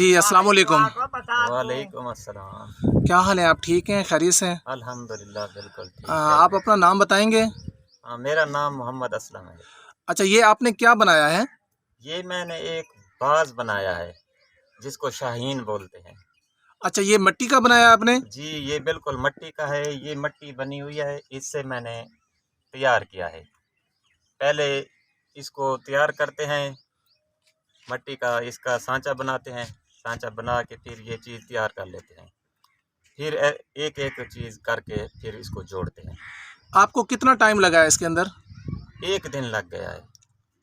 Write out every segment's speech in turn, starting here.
جی السلام علیکم، وعلیکم السلام۔ کیا حال ہے؟ آپ ٹھیک ہیں؟ خیریت سے ہیں؟ الحمدللہ بالکل ٹھیک آپ ہے۔ اپنا نام بتائیں گے؟ میرا نام محمد اسلم ہے۔ اچھا، یہ آپ نے کیا بنایا ہے؟ یہ میں نے ایک باز بنایا ہے جس کو شاہین بولتے ہیں۔ اچھا، یہ مٹی کا بنایا آپ نے؟ جی یہ بالکل مٹی کا ہے، یہ مٹی بنی ہوئی ہے، اس سے میں نے تیار کیا ہے۔ پہلے اس کو تیار کرتے ہیں، مٹی کا اس کا سانچہ بناتے ہیں، سانچہ بنا کے پھر یہ چیز تیار کر لیتے ہیں، پھر ایک ایک چیز کر کے پھر اس کو جوڑتے ہیں۔ آپ کو کتنا ٹائم لگا ہے اس کے اندر؟ ایک دن لگ گیا ہے۔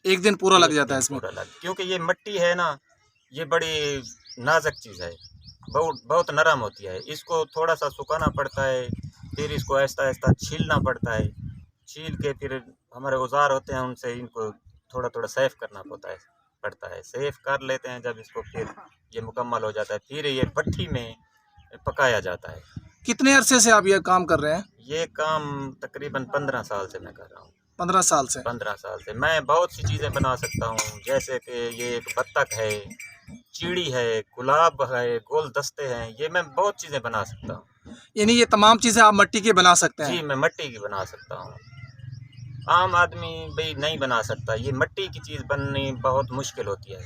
ایک دن پورا لگ ایک جاتا ہے دن اس میں؟ پورا لگ، کیونکہ یہ مٹی ہے نا، یہ بڑی نازک چیز ہے، بہت نرم ہوتی ہے، اس کو تھوڑا سا سکھانا پڑتا ہے، پھر اس کو آہستہ آہستہ چھیلنا پڑتا ہے، چھیل کے پھر ہمارے اوزار ہوتے ہیں ان سے ان کو تھوڑا تھوڑا سیف کرنا پڑتا ہے، سیف کر لیتے ہیں جب اس کو، پھر یہ مکمل ہو جاتا ہے، پھر یہ بھٹی میں پکایا جاتا ہے۔ کتنے عرصے سے آپ یہ کام کر رہے ہیں؟ یہ کام تقریباً 15 سال سے میں کر رہا ہوں۔ 15 سال سے؟ 15 سال سے میں بہت سی چیزیں بنا سکتا ہوں، جیسے کہ یہ ایک بطخ ہے، چیڑی ہے، گلاب ہے، گول دستے ہیں، یہ میں بہت چیزیں بنا سکتا ہوں۔ یعنی یہ تمام چیزیں آپ مٹی کے بنا سکتے ہیں؟ جی میں مٹی کی بنا سکتا ہوں، عام آدمی بھی نہیں بنا سکتا، یہ مٹی کی چیز بننی بہت مشکل ہوتی ہے،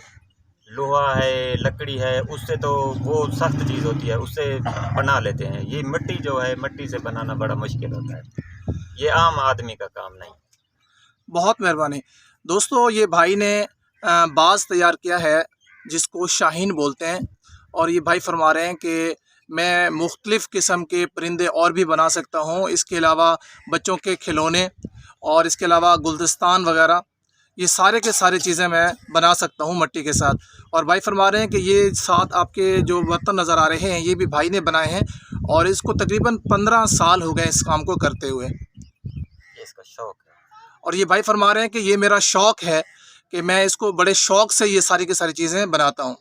لوہا ہے، لکڑی ہے، اس سے تو وہ سخت چیز ہوتی ہے، اس سے بنا لیتے ہیں، یہ مٹی جو ہے مٹی سے بنانا بڑا مشکل ہوتا ہے، یہ عام آدمی کا کام نہیں۔ بہت مہربانی دوستو، یہ بھائی نے باز تیار کیا ہے جس کو شاہین بولتے ہیں، اور یہ بھائی فرما رہے ہیں کہ میں مختلف قسم کے پرندے اور بھی بنا سکتا ہوں، اس کے علاوہ بچوں کے کھلونے اور اس کے علاوہ گلدستان وغیرہ، یہ سارے کے سارے چیزیں میں بنا سکتا ہوں مٹی کے ساتھ۔ اور بھائی فرما رہے ہیں کہ یہ ساتھ آپ کے جو برتن نظر آ رہے ہیں یہ بھی بھائی نے بنائے ہیں، اور اس کو تقریباً 15 سال ہو گئے اس کام کو کرتے ہوئے، یہ اس کا شوق ہے۔ اور یہ بھائی فرما رہے ہیں کہ یہ میرا شوق ہے کہ میں اس کو بڑے شوق سے یہ ساری کی ساری چیزیں بناتا ہوں۔